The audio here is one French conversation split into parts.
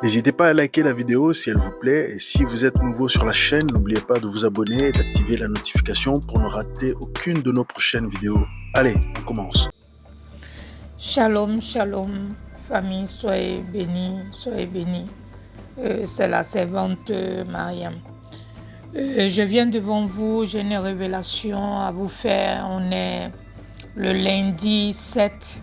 N'hésitez pas à liker la vidéo si elle vous plaît. Et si vous êtes nouveau sur la chaîne, n'oubliez pas de vous abonner et d'activer la notification pour ne rater aucune de nos prochaines vidéos. Allez, on commence. Shalom, shalom, famille, soyez bénis, soyez bénis. C'est la servante Mariam. Je viens devant vous, j'ai une révélation à vous faire. On est le lundi 7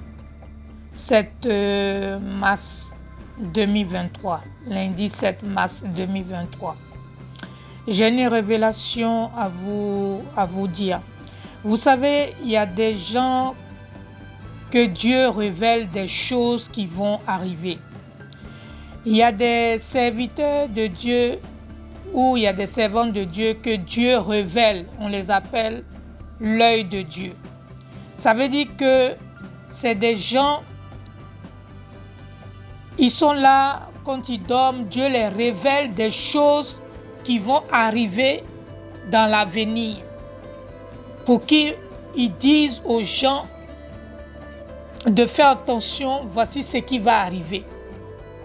mars 2023. Lundi 7 mars 2023. J'ai une révélation à vous dire. Vous savez, il y a des gens que Dieu révèle des choses qui vont arriver. Il y a des serviteurs de Dieu ou il y a des servants de Dieu que Dieu révèle. On les appelle l'œil de Dieu. Ça veut dire que c'est des gens, ils sont là quand ils dorment, Dieu les révèle des choses qui vont arriver dans l'avenir. Pour qu'ils disent aux gens de faire attention, voici ce qui va arriver.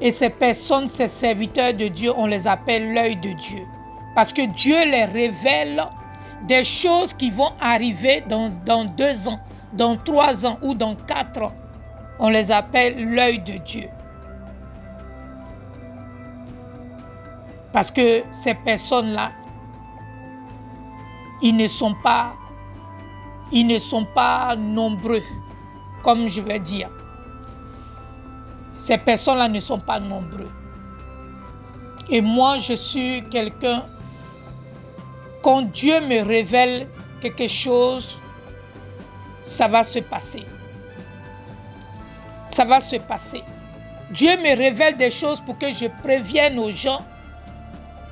Et ces personnes, ces serviteurs de Dieu, on les appelle l'œil de Dieu. Parce que Dieu les révèle des choses qui vont arriver dans 2 ans, dans 3 ans ou dans 4 ans. On les appelle l'œil de Dieu. Parce que ces personnes-là, ils ne sont pas nombreux, comme je vais dire. Ces personnes-là ne sont pas nombreux. Et moi, je suis quelqu'un, quand Dieu me révèle quelque chose, ça va se passer. Ça va se passer. Dieu me révèle des choses pour que je prévienne aux gens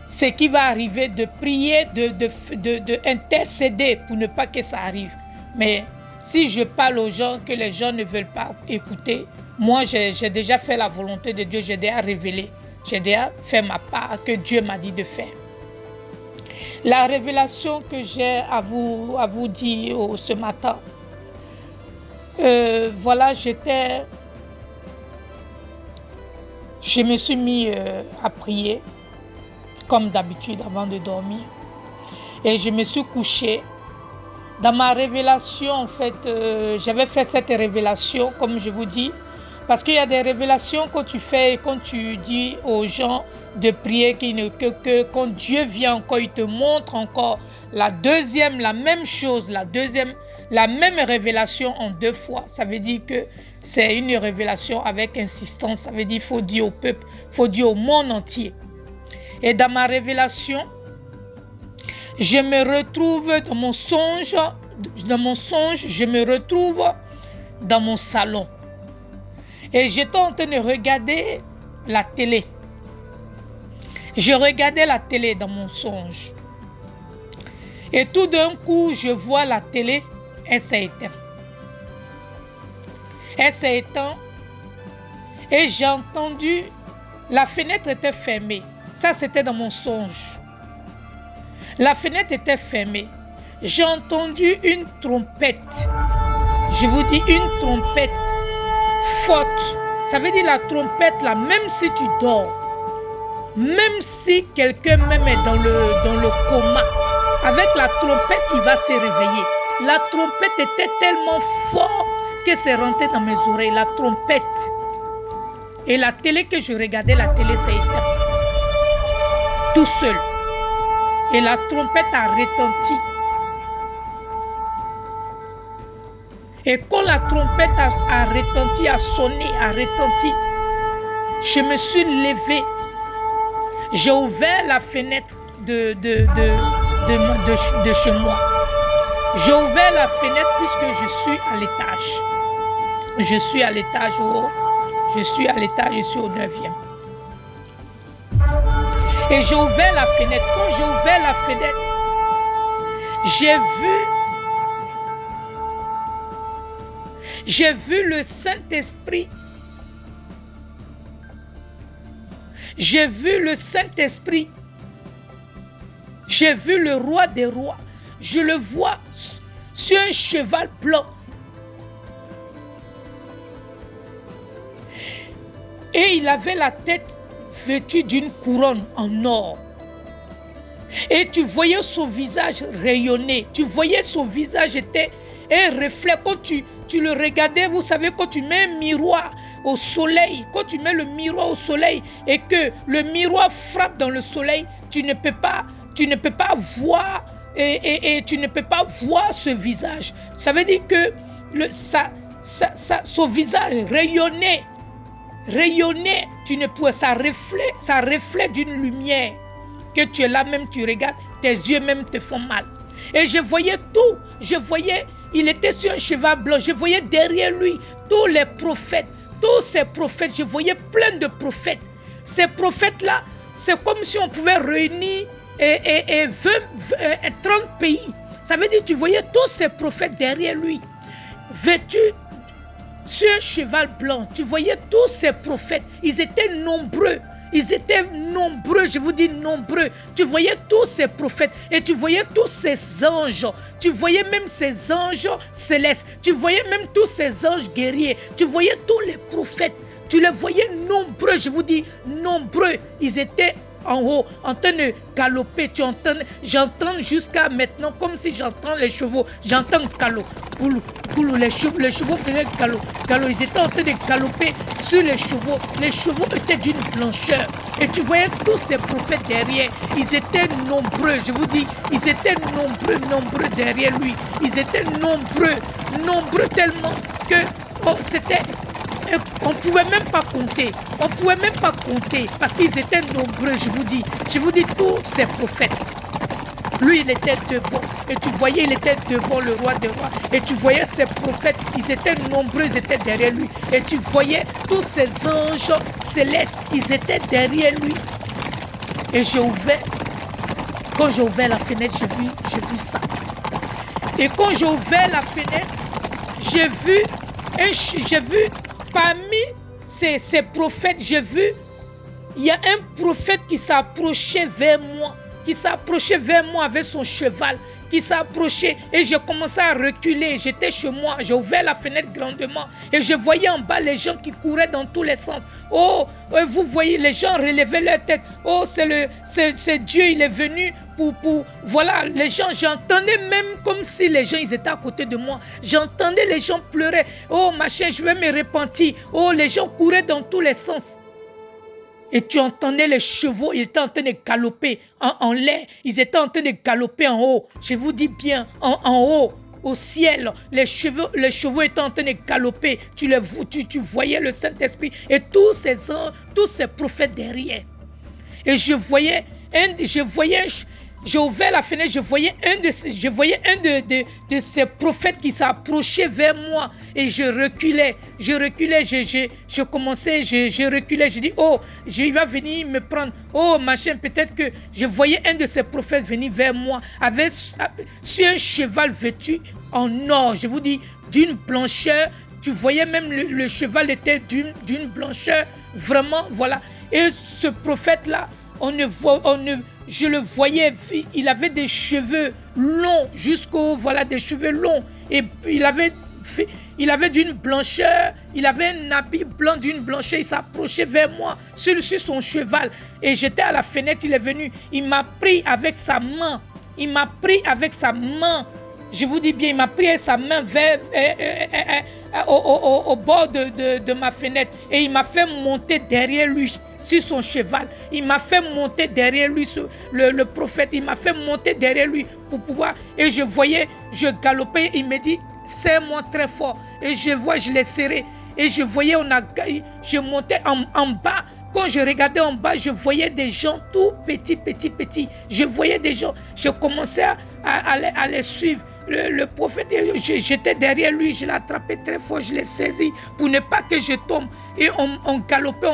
ce qui va arriver, de prier, de intercéder pour ne pas que ça arrive. Mais si je parle aux gens que les gens ne veulent pas écouter, moi j'ai déjà fait la volonté de Dieu, j'ai déjà révélé, j'ai déjà fait ma part que Dieu m'a dit de faire. La révélation que j'ai à vous dire ce matin, voilà, je me suis mis à prier comme d'habitude avant de dormir. Et je me suis couchée. Dans ma révélation, en fait, j'avais fait cette révélation, comme je vous dis, parce qu'il y a des révélations que tu fais et quand tu dis aux gens de prier, que quand Dieu vient encore, il te montre encore la même chose, la même révélation en 2 fois. Ça veut dire que c'est une révélation avec insistance. Ça veut dire qu'il faut dire au peuple, il faut dire au monde entier. Et dans ma révélation, je me retrouve dans mon songe, je me retrouve dans mon salon. Et j'étais en train de regarder la télé. Je regardais la télé dans mon songe. Et tout d'un coup, je vois la télé, elle s'est éteinte. Elle s'est éteinte et j'ai entendu, la fenêtre était fermée. Ça, c'était dans mon songe. La fenêtre était fermée. J'ai entendu une trompette. Je vous dis une trompette forte. Ça veut dire la trompette là, même si tu dors, même si quelqu'un même est dans le coma, avec la trompette, il va se réveiller. La trompette était tellement forte que c'est rentré dans mes oreilles. La trompette. Et la télé que je regardais, la télé s'est éteinte. Tout seul. Et la trompette a retenti. Et quand la trompette a retenti, a sonné, a retenti, je me suis levée. J'ai ouvert la fenêtre de chez moi. J'ai ouvert la fenêtre puisque je suis à l'étage. Je suis à l'étage haut. Je suis à l'étage, je suis au 9e. Et j'ai ouvert la fenêtre. Quand j'ai ouvert la fenêtre, j'ai vu le Saint-Esprit. J'ai vu le Saint-Esprit. J'ai vu le roi des rois. Je le vois sur un cheval blanc. Et il avait la tête vêtu d'une couronne en or. Et tu voyais son visage rayonner. Tu voyais son visage était un reflet. Quand tu le regardais, vous savez, quand tu mets un miroir au soleil, quand tu mets le miroir au soleil et que le miroir frappe dans le soleil, tu ne peux pas voir et tu ne peux pas voir ce visage. Ça veut dire que son visage rayonnait. Tu ne pouvais, ça reflète d'une lumière que tu es là même, tu regardes, tes yeux même te font mal. Et je voyais tout, il était sur un cheval blanc, je voyais derrière lui tous les prophètes, tous ces prophètes, je voyais plein de prophètes. Ces prophètes-là, c'est comme si on pouvait réunir 30 pays. Ça veut dire que tu voyais tous ces prophètes derrière lui, vêtus sur un cheval blanc. Tu voyais tous ces prophètes, ils étaient nombreux. Je vous dis nombreux. Tu voyais tous ces prophètes et tu voyais tous ces anges. Tu voyais même ces anges célestes. Tu voyais même tous ces anges guerriers. Tu voyais tous les prophètes. Tu les voyais nombreux, je vous dis nombreux. Ils étaient en haut, en train de galoper. J'entends jusqu'à maintenant, comme si j'entends les chevaux. J'entends galop, goulou, les chevaux faisaient galop. Ils étaient en train de galoper sur les chevaux. Les chevaux étaient d'une blancheur. Et tu voyais tous ces prophètes derrière. Ils étaient nombreux, je vous dis. Ils étaient nombreux derrière lui. Ils étaient nombreux tellement que c'était... On ne pouvait même pas compter. Parce qu'ils étaient nombreux, je vous dis tous ces prophètes. Lui, il était devant. Et tu voyais, il était devant le roi des rois. Et tu voyais ces prophètes, ils étaient nombreux, ils étaient derrière lui. Et tu voyais tous ces anges célestes, ils étaient derrière lui. Et quand j'ai ouvert la fenêtre, j'ai vu ça. Et quand j'ai ouvert la fenêtre, j'ai vu parmi ces prophètes, j'ai vu, il y a un prophète qui s'approchait vers moi avec son cheval, qui s'approchait et j'ai commencé à reculer. J'étais chez moi, j'ai ouvert la fenêtre grandement et je voyais en bas les gens qui couraient dans tous les sens. Oh, vous voyez, les gens relevaient leur tête. Oh, c'est Dieu, il est venu pour voilà, les gens, j'entendais même comme si les gens, ils étaient à côté de moi. J'entendais les gens pleurer. Oh, machin, je vais me repentir. Oh, les gens couraient dans tous les sens. Et tu entendais les chevaux, ils étaient en train de galoper en l'air. Ils étaient en train de galoper en haut. Je vous dis bien, en haut, au ciel. Les chevaux étaient en train de galoper. Tu voyais le Saint-Esprit et tous ces prophètes derrière. Et j'ai ouvert la fenêtre, je voyais un de ces prophètes qui s'approchait vers moi et je reculais, je reculais, je dis, oh, il va venir me prendre, oh, machin, peut-être que je voyais un de ces prophètes venir vers moi sur un cheval vêtu en or, je vous dis, d'une blancheur, tu voyais même le cheval était d'une blancheur, vraiment, voilà. Et ce prophète-là, je le voyais, il avait des cheveux longs des cheveux longs. Et il avait d'une blancheur, il avait un habit blanc d'une blancheur, il s'approchait vers moi sur son cheval. Et j'étais à la fenêtre, il est venu, il m'a pris avec sa main. Je vous dis bien, il m'a pris avec sa main au bord de ma fenêtre. Et il m'a fait monter derrière lui. Sur son cheval, il m'a fait monter derrière lui, le prophète, il m'a fait monter derrière lui pour pouvoir, et je galopais, il me dit, serre-moi très fort, et je l'ai serré, et je voyais, je montais en bas, quand je regardais en bas, je voyais des gens tout petits, je voyais des gens, je commençais à les suivre. Le prophète, j'étais derrière lui, je l'ai attrapé très fort, je l'ai saisi pour ne pas que je tombe. Et on galopait.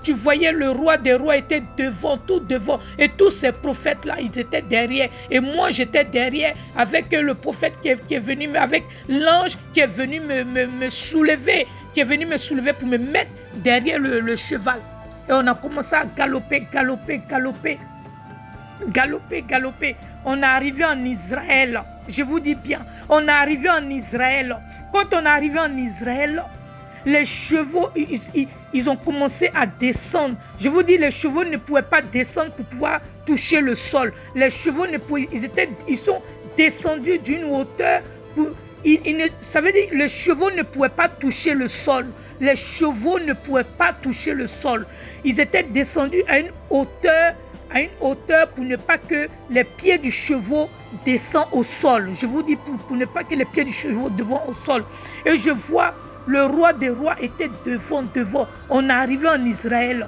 Tu voyais le roi des rois était tout devant. Et tous ces prophètes-là, ils étaient derrière. Et moi, j'étais derrière avec le prophète qui est venu, avec l'ange qui est venu me soulever, pour me mettre derrière le cheval. Et on a commencé à galoper. On est arrivé en Israël. Je vous dis bien, on est arrivé en Israël. Quand on est arrivé en Israël, Les chevaux, ils ont commencé à descendre. Je vous dis, les chevaux ne pouvaient pas descendre pour pouvoir toucher le sol. Les chevaux ne pouvaient, ils sont descendus d'une hauteur. Ça veut dire, les chevaux ne pouvaient pas toucher le sol. Les chevaux ne pouvaient pas toucher le sol. Ils étaient descendus à une hauteur pour ne pas que les pieds du cheval descendent au sol. Je vous dis pour ne pas que les pieds du cheval descendent au sol. Et je vois le roi des rois était devant. On est arrivé en Israël.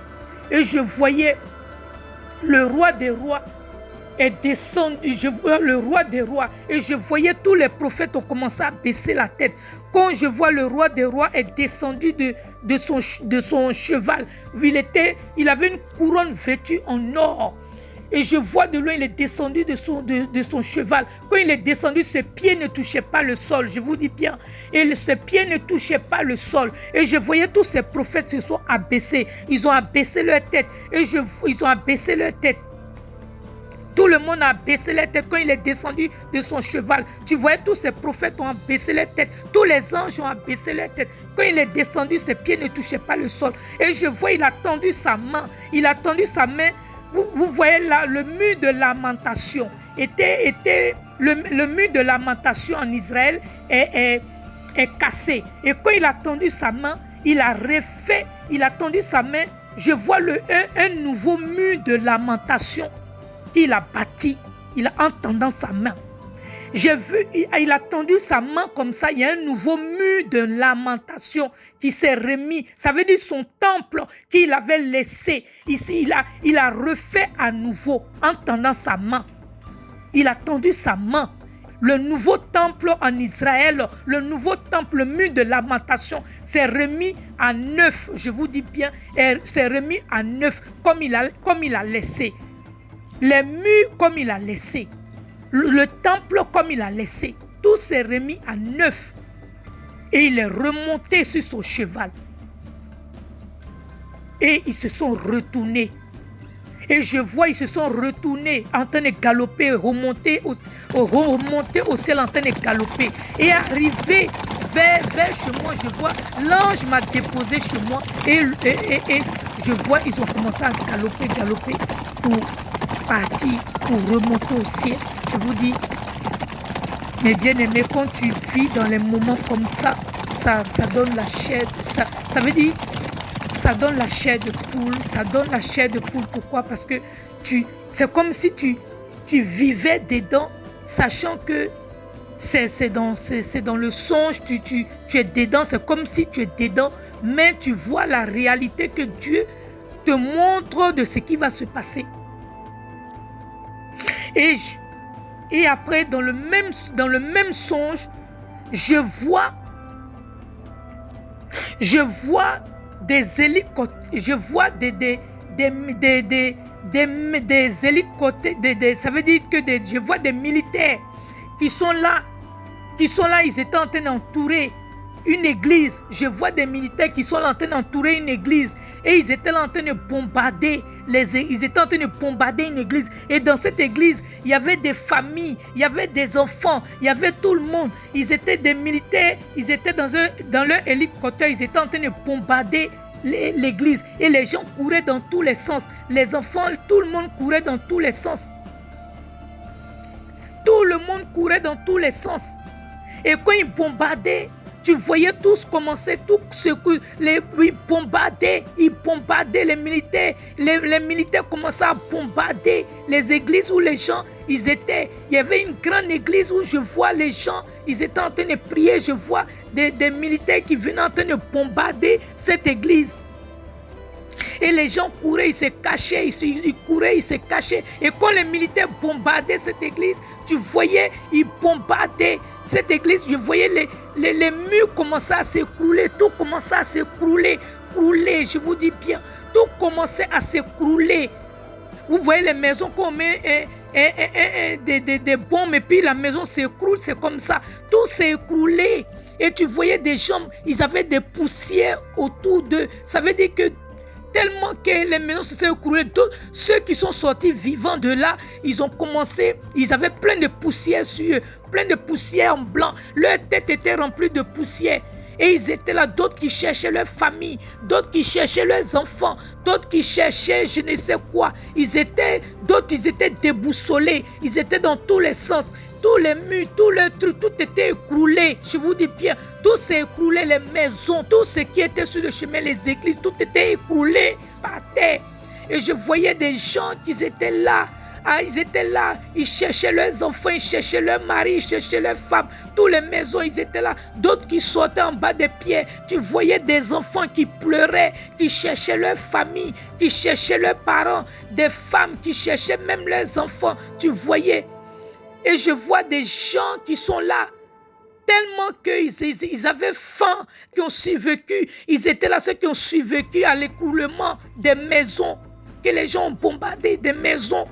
Et je voyais le roi des rois est descendu. Je vois le roi des rois. Et je voyais tous les prophètes ont commencé à baisser la tête. Quand je vois le roi des rois est descendu de son cheval, il avait une couronne vêtue en or. Et je vois de loin, il est descendu de son cheval. Quand il est descendu, ses pieds ne touchaient pas le sol. Je vous dis bien. Et ses pieds ne touchaient pas le sol. Et je voyais tous ces prophètes se sont abaissés. Ils ont abaissé leur tête. Ils ont abaissé leur tête. Tout le monde a baissé la tête quand il est descendu de son cheval. Tu voyais tous ces prophètes ont abaissé la tête. Tous les anges ont abaissé la tête. Quand il est descendu, ses pieds ne touchaient pas le sol. Et je vois, il a tendu sa main. Il a tendu sa main. Vous voyez là, le mur de lamentation le mur de lamentation en Israël est cassé. Et quand il a tendu sa main, il a tendu sa main. Je vois un nouveau mur de lamentation qu'il a bâti. Il a en tendant sa main. J'ai vu, il a tendu sa main comme ça. Il y a un nouveau mur de lamentation qui s'est remis. Ça veut dire son temple qu'il avait laissé. Ici, il a refait à nouveau en tendant sa main. Il a tendu sa main. Le nouveau temple en Israël, le nouveau temple, le mur de lamentation s'est remis à neuf. Je vous dis bien, s'est remis à neuf comme il a laissé. Les murs comme il a laissé. Le temple comme il a laissé, tout s'est remis à neuf. Et il est remonté sur son cheval. Et ils se sont retournés. Et je vois, ils se sont retournés en train de galoper, remonter au ciel en train de galoper. Et arrivé vers chez moi, je vois, l'ange m'a déposé chez moi. Et je vois, ils ont commencé à galoper pour partir, pour remonter au ciel. Je vous dis, mes bien-aimés, quand tu vis dans les moments comme ça donne la chair. Ça veut dire, ça donne la chair de poule. Ça donne la chair de poule. Pourquoi? Parce que c'est comme si tu vivais dedans, sachant que c'est dans le songe, tu es dedans. C'est comme si tu es dedans, mais tu vois la réalité que Dieu te montre de ce qui va se passer. Et après, dans le même songe, je vois des hélicoptères, je vois des hélicoptères, ça veut dire que je vois des militaires qui sont là, ils étaient en train d'entourer une église. Je vois des militaires qui sont là en train d'entourer une église et ils étaient là en train de bombarder une église. Et dans cette église, il y avait des familles, il y avait des enfants, il y avait tout le monde. Ils étaient des militaires, ils étaient dans leur hélicoptère, ils étaient en train de bombarder l'église. Et les gens couraient dans tous les sens. Les enfants, tout le monde courait dans tous les sens. Tout le monde courait dans tous les sens. Et quand ils bombardaient, tu voyais tous commencer, ils bombardaient les militaires. Les militaires commençaient à bombarder les églises où les gens, ils étaient. Il y avait une grande église où je vois les gens, ils étaient en train de prier. Je vois des militaires qui venaient en train de bombarder cette église. Et les gens couraient, ils se cachaient, ils couraient, ils se cachaient. Et quand les militaires bombardaient cette église, tu voyais, ils bombardaient cette église. Je voyais les murs commençaient à s'écrouler, tout commençait à s'écrouler, je vous dis bien, tout commençait à s'écrouler. Vous voyez les maisons qu'on met des bombes et puis la maison s'écroule, c'est comme ça. Tout s'est écroulé. Et tu voyais des gens, ils avaient des poussières autour d'eux. Ça veut dire que tellement que les maisons se sont écroulées, tous ceux qui sont sortis vivants de là, ils ont commencé, ils avaient plein de poussière sur eux, plein de poussière en blanc. Leur tête était remplie de poussière. Et ils étaient là, d'autres qui cherchaient leur famille, d'autres qui cherchaient leurs enfants, d'autres qui cherchaient je ne sais quoi. D'autres, ils étaient déboussolés, ils étaient dans tous les sens. Tous les murs, tous les trucs, tout était écroulé. Je vous dis bien, tout s'est écroulé, les maisons, tout ce qui était sur le chemin, les églises, tout était écroulé par terre. Et je voyais des gens qui étaient là. Ah, ils étaient là, ils cherchaient leurs enfants, ils cherchaient leurs maris, ils cherchaient leurs femmes. Toutes les maisons, ils étaient là. D'autres qui sortaient en bas des pieds. Tu voyais des enfants qui pleuraient, qui cherchaient leur famille, qui cherchaient leurs parents. Des femmes qui cherchaient même leurs enfants. Tu voyais. Et je vois des gens qui sont là, tellement qu'ils avaient faim, qui ont survécu. Ils étaient là, ceux qui ont survécu à l'écroulement des maisons, que les gens ont bombardé des maisons.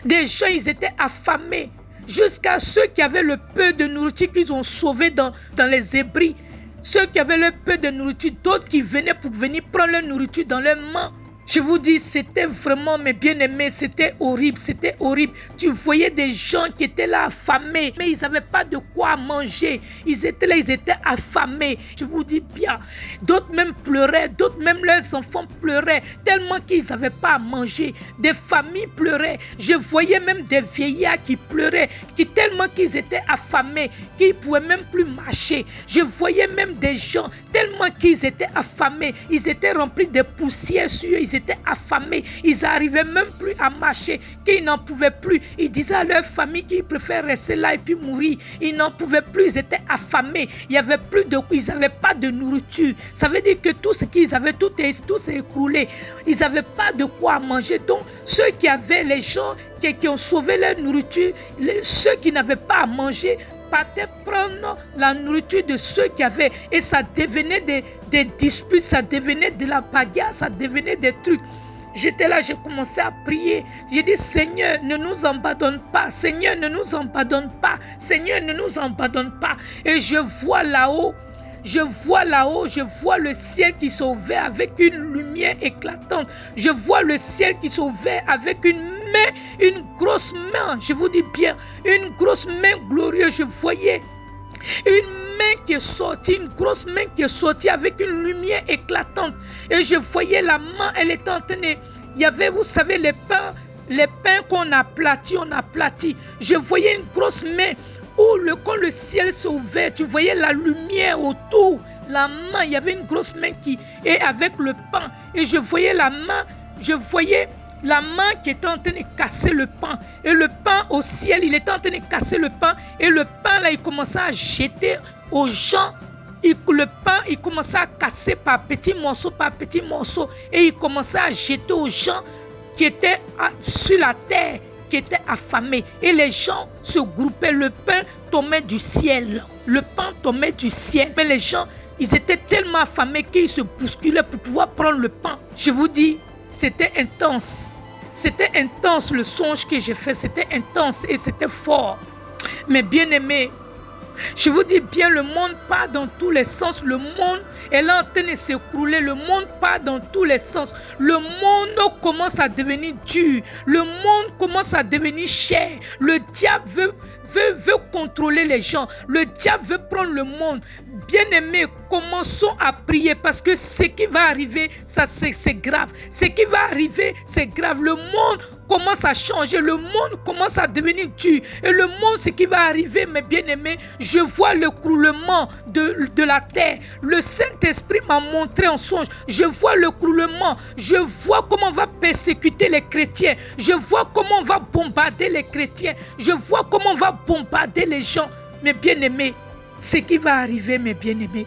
Des gens, ils étaient affamés, jusqu'à ceux qui avaient le peu de nourriture qu'ils ont sauvé dans les ébris. Ceux qui avaient le peu de nourriture, d'autres qui venaient pour venir prendre leur nourriture dans leurs mains. Je vous dis, c'était vraiment, mes bien-aimés, c'était horrible, c'était horrible. Tu voyais des gens qui étaient là affamés, mais ils n'avaient pas de quoi manger. Ils étaient là, ils étaient affamés. Je vous dis bien. D'autres même pleuraient, d'autres même leurs enfants pleuraient, tellement qu'ils n'avaient pas à manger. Des familles pleuraient. Je voyais même des vieillards qui pleuraient, tellement qu'ils étaient affamés, qu'ils ne pouvaient même plus marcher. Je voyais même des gens, tellement qu'ils étaient affamés, ils étaient remplis de poussière sur eux. Ils étaient affamés, ils n'arrivaient même plus à marcher, qu'ils n'en pouvaient plus. Ils disaient à leur famille qu'ils préfèrent rester là et puis mourir. Ils n'en pouvaient plus, ils étaient affamés. Il y avait plus de, ils n'avaient pas de nourriture. Ça veut dire que tout ce qu'ils avaient, tout s'est écroulé. Ils n'avaient pas de quoi manger. Donc, ceux qui avaient, les gens qui ont sauvé leur nourriture, ceux qui n'avaient pas à manger, partaient prendre la nourriture de ceux qui avaient, et ça devenait des disputes, ça devenait de la bagarre, ça devenait des trucs. J'étais là, j'ai commencé à prier. J'ai dit, Seigneur, ne nous abandonne pas. Seigneur, ne nous abandonne pas. Seigneur, ne nous abandonne pas. Et je vois là-haut, je vois le ciel qui s'est ouvert avec une lumière éclatante. Je vois le ciel qui s'est ouvert avec une grosse main. Je vous dis bien, une grosse main glorieuse. Je voyais une main qui est sortie, une grosse main qui est sortie avec une lumière éclatante. Et je voyais la main, elle était en train de... Il y avait, vous savez, les pains qu'on aplatit, on aplatit. Je voyais une grosse main où quand le ciel s'est ouvert, tu voyais la lumière autour. La main, il y avait une grosse main qui est avec le pain. Et je voyais la main qui était en train de casser le pain. Et le pain au ciel, il était en train de casser le pain. Et le pain, là, il commençait à jeter aux gens. Le pain, il commençait à casser par petits morceaux. Et il commençait à jeter aux gens qui étaient sur la terre, qui étaient affamés. Et les gens se groupaient. Le pain tombait du ciel. Le pain tombait du ciel. Mais les gens, ils étaient tellement affamés qu'ils se bousculaient pour pouvoir prendre le pain. Je vous dis, c'était intense. C'était intense le songe que j'ai fait. C'était intense et c'était fort. Mais bien aimé, je vous dis bien, le monde part dans tous les sens. Le monde est là en train de s'écrouler. Le monde part dans tous les sens. Le monde commence à devenir dur. Le monde commence à devenir cher. Le diable veut contrôler les gens. Le diable veut prendre le monde. Bien-aimés, commençons à prier parce que ce qui va arriver, ça c'est grave. Ce qui va arriver, c'est grave. Le monde commence à changer. Le monde commence à devenir dur. Et le monde, ce qui va arriver, mes bien-aimés, je vois l'écroulement de la terre. Le Saint-Esprit m'a montré en songe. Je vois l'écroulement. Je vois comment on va persécuter les chrétiens. Je vois comment on va bombarder les chrétiens. Je vois comment on va bombarder les gens. Mes bien-aimés, ce qui va arriver, mes bien-aimés,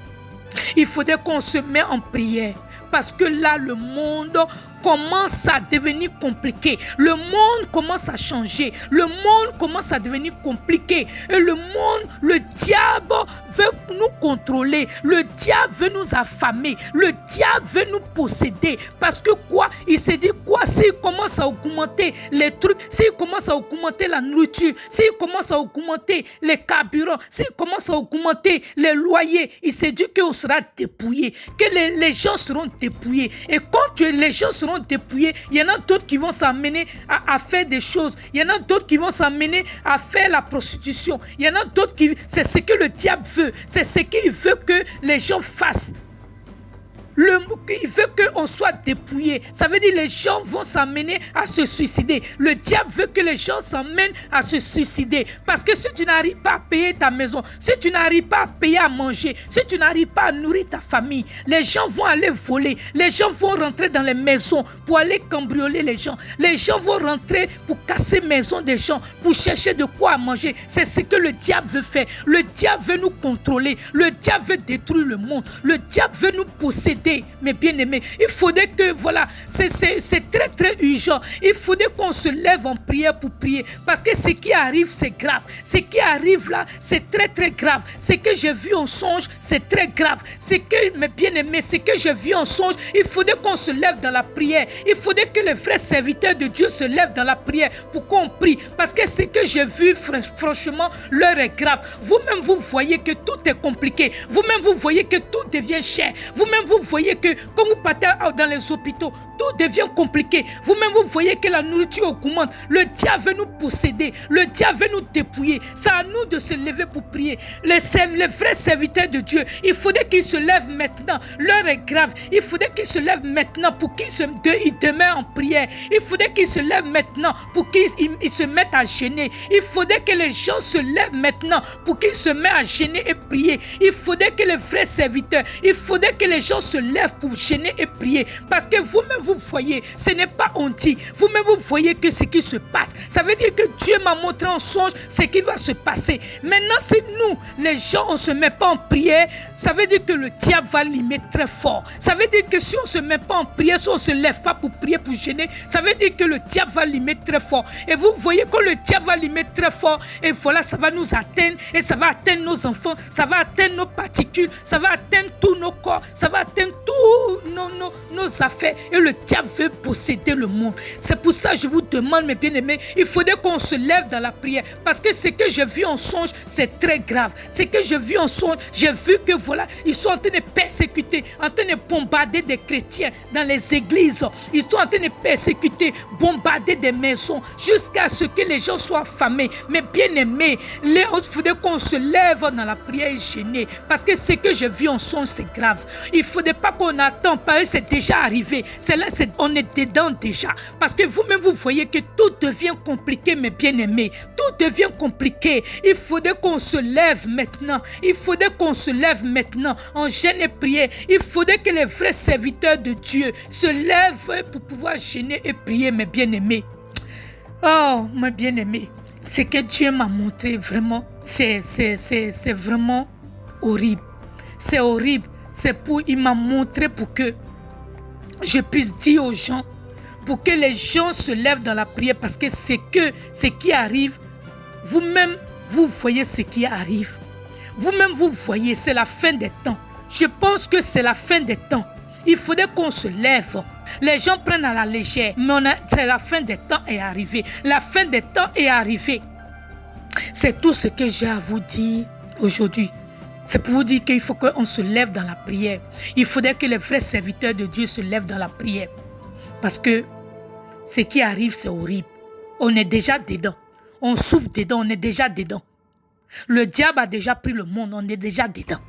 il faudrait qu'on se mette en prière. Parce que là, le monde commence à devenir compliqué. Le monde commence à changer. Le monde commence à devenir compliqué. Et le monde, le diable veut nous contrôler. Le diable veut nous affamer. Le diable veut nous posséder. Parce que quoi? Il s'est dit quoi? S'il commence à augmenter les trucs, s'il commence à augmenter la nourriture, s'il commence à augmenter les carburants, s'il commence à augmenter les loyers, il s'est dit qu'on sera dépouillé, que les gens seront dépouillés. Et quand les gens seront dépouillés, il y en a d'autres qui vont s'amener à faire des choses. Il y en a d'autres qui vont s'amener à faire la prostitution. Il y en a d'autres qui... C'est ce que le diable veut. C'est ce qu'il veut que les gens fassent. Il veut qu'on soit dépouillé. Ça veut dire que les gens vont s'amener à se suicider. Le diable veut que les gens s'amènent à se suicider. Parce que si tu n'arrives pas à payer ta maison, si tu n'arrives pas à payer à manger, si tu n'arrives pas à nourrir ta famille, les gens vont aller voler. Les gens vont rentrer dans les maisons pour aller cambrioler les gens. Les gens vont rentrer pour casser les maisons des gens, pour chercher de quoi manger. C'est ce que le diable veut faire. Le diable veut nous contrôler. Le diable veut détruire le monde. Le diable veut nous posséder. Mes bien-aimés, il faudrait que, voilà, c'est très très urgent. Il faudrait qu'on se lève en prière pour prier. Parce que ce qui arrive, c'est grave. Ce qui arrive là, c'est très très grave. Ce que j'ai vu en songe, c'est très grave. Ce que, mes bien-aimés, ce que j'ai vu en songe, il faudrait qu'on se lève dans la prière. Il faudrait que les vrais serviteurs de Dieu se lèvent dans la prière pour qu'on prie. Parce que ce que j'ai vu, franchement, l'heure est grave. Vous-même, vous voyez que tout est compliqué. Vous-même, vous voyez que tout devient cher. Vous-même, vous voyez que quand vous partez dans les hôpitaux, tout devient compliqué. Vous-même, vous voyez que la nourriture augmente. Le diable veut nous posséder. Le diable veut nous dépouiller. C'est à nous de se lever pour prier. Les vrais serviteurs de Dieu, il faudrait qu'ils se lèvent maintenant. L'heure est grave. Il faudrait qu'ils se lèvent maintenant pour qu'ils demeurent en prière. Il faudrait qu'ils se lèvent maintenant pour qu'ils se mettent à gêner. Il faudrait que les gens se lèvent maintenant pour qu'ils se mettent à gêner et prier. Il faudrait que les vrais serviteurs, il faudrait que les gens se lèvent pour gêner et prier. Parce que vous-même, vous voyez, ce n'est pas honti. Vous-même, vous voyez que ce qui se passe. Ça veut dire que Dieu m'a montré en songe ce qui va se passer. Maintenant, si nous, les gens, on ne se met pas en prière, ça veut dire que le diable va limer très fort. Ça veut dire que si on ne se met pas en prière, si on ne se lève pas pour prier, pour gêner, ça veut dire que le diable va limer très fort. Et vous voyez quand le diable va limer très fort, et voilà, ça va nous atteindre, et ça va atteindre nos enfants, ça va atteindre nos particules, ça va atteindre tous nos corps, ça va atteindre tous nos affaires, et le diable veut posséder le monde. C'est pour ça que je vous demande, mes bien-aimés, il faudrait qu'on se lève dans la prière, parce que ce que j'ai vu en songe, c'est très grave. Ce que j'ai vu en songe, j'ai vu que voilà, ils sont en train de persécuter, en train de bombarder des chrétiens dans les églises. Ils sont en train de persécuter, bombarder des maisons, jusqu'à ce que les gens soient affamés. Mais bien-aimés, il faudrait qu'on se lève dans la prière et gêner, parce que ce que j'ai vu en songe, c'est grave. Il ne faudrait pas qu'on attend, parce que c'est déjà arrivé. On est dedans déjà. Parce que vous-même, vous voyez que tout devient compliqué, mes bien-aimés. Tout devient compliqué. Il faudrait qu'on se lève maintenant. Il faudrait qu'on se lève maintenant en gêne et prière. Il faudrait que les vrais serviteurs de Dieu se lèvent pour pouvoir gêner et prier, mes bien-aimés. Oh, mes bien-aimés, ce que Dieu m'a montré, vraiment, c'est vraiment horrible. C'est horrible. Il m'a montré pour que je puisse dire aux gens, pour que les gens se lèvent dans la prière, parce que ce qui arrive, vous-même, vous voyez ce qui arrive. Vous-même, vous voyez, c'est la fin des temps. Je pense que c'est la fin des temps. Il faudrait qu'on se lève. Les gens prennent à la légère, mais c'est la fin des temps est arrivée. La fin des temps est arrivée. C'est tout ce que j'ai à vous dire aujourd'hui. C'est pour vous dire qu'il faut qu'on se lève dans la prière. Il faudrait que les vrais serviteurs de Dieu se lèvent dans la prière. Parce que ce qui arrive, c'est horrible. On est déjà dedans. On souffre dedans, on est déjà dedans. Le diable a déjà pris le monde, on est déjà dedans.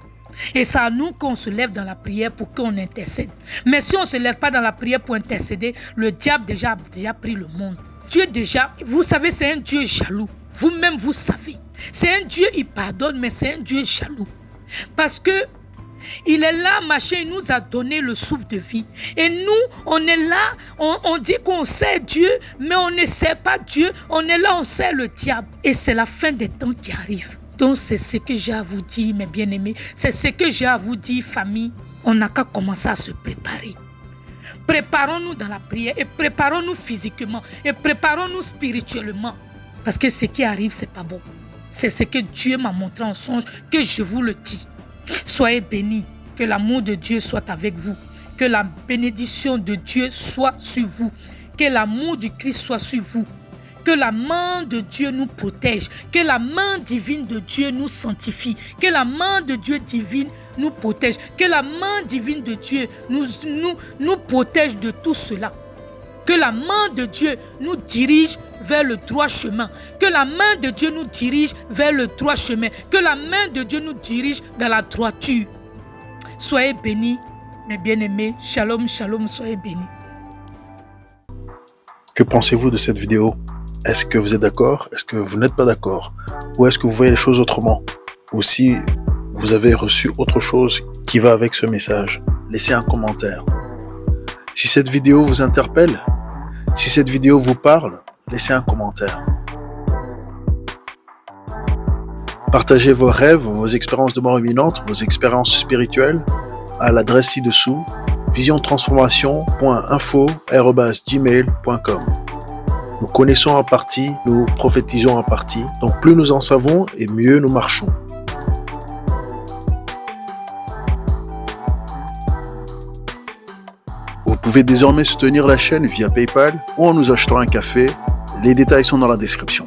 Et c'est à nous qu'on se lève dans la prière pour qu'on intercède. Mais si on ne se lève pas dans la prière pour intercéder, le diable a déjà pris le monde. Dieu déjà, vous savez, c'est un Dieu jaloux. Vous-même, vous savez. C'est un Dieu, il pardonne, mais c'est un Dieu jaloux. Parce que il est là, machin, il nous a donné le souffle de vie. Et nous, on est là, on dit qu'on sait Dieu, mais on ne sait pas Dieu. On est là, on sait le diable. Et c'est la fin des temps qui arrive. Donc c'est ce que j'ai à vous dire, mes bien-aimés. C'est ce que j'ai à vous dire, famille. On n'a qu'à commencer à se préparer. Préparons-nous dans la prière et préparons-nous physiquement et préparons-nous spirituellement. Parce que ce qui arrive, c'est pas bon. C'est ce que Dieu m'a montré en songe, que je vous le dis. Soyez bénis, que l'amour de Dieu soit avec vous, que la bénédiction de Dieu soit sur vous, que l'amour du Christ soit sur vous, Que la main de Dieu nous protège. Que la main divine de Dieu nous sanctifie. Que la main de Dieu divine nous protège. Que la main divine de Dieu nous protège de tout cela. Que la main de Dieu nous dirige vers le droit chemin. Que la main de Dieu nous dirige vers le droit chemin. Que la main de Dieu nous dirige dans la droiture. Soyez bénis, mes bien-aimés. Shalom, shalom, soyez bénis. Que pensez-vous de cette vidéo? Est-ce que vous êtes d'accord? Est-ce que vous n'êtes pas d'accord? Ou est-ce que vous voyez les choses autrement? Ou si vous avez reçu autre chose qui va avec ce message, laissez un commentaire. Si cette vidéo vous interpelle, si cette vidéo vous parle, laissez un commentaire. Partagez vos rêves, vos expériences de mort imminente, vos expériences spirituelles à l'adresse ci-dessous, visiontransformation.info@gmail.com. Nous connaissons en partie, nous prophétisons en partie, donc plus nous en savons et mieux nous marchons. Vous pouvez désormais soutenir la chaîne via PayPal ou en nous achetant un café. Les détails sont dans la description.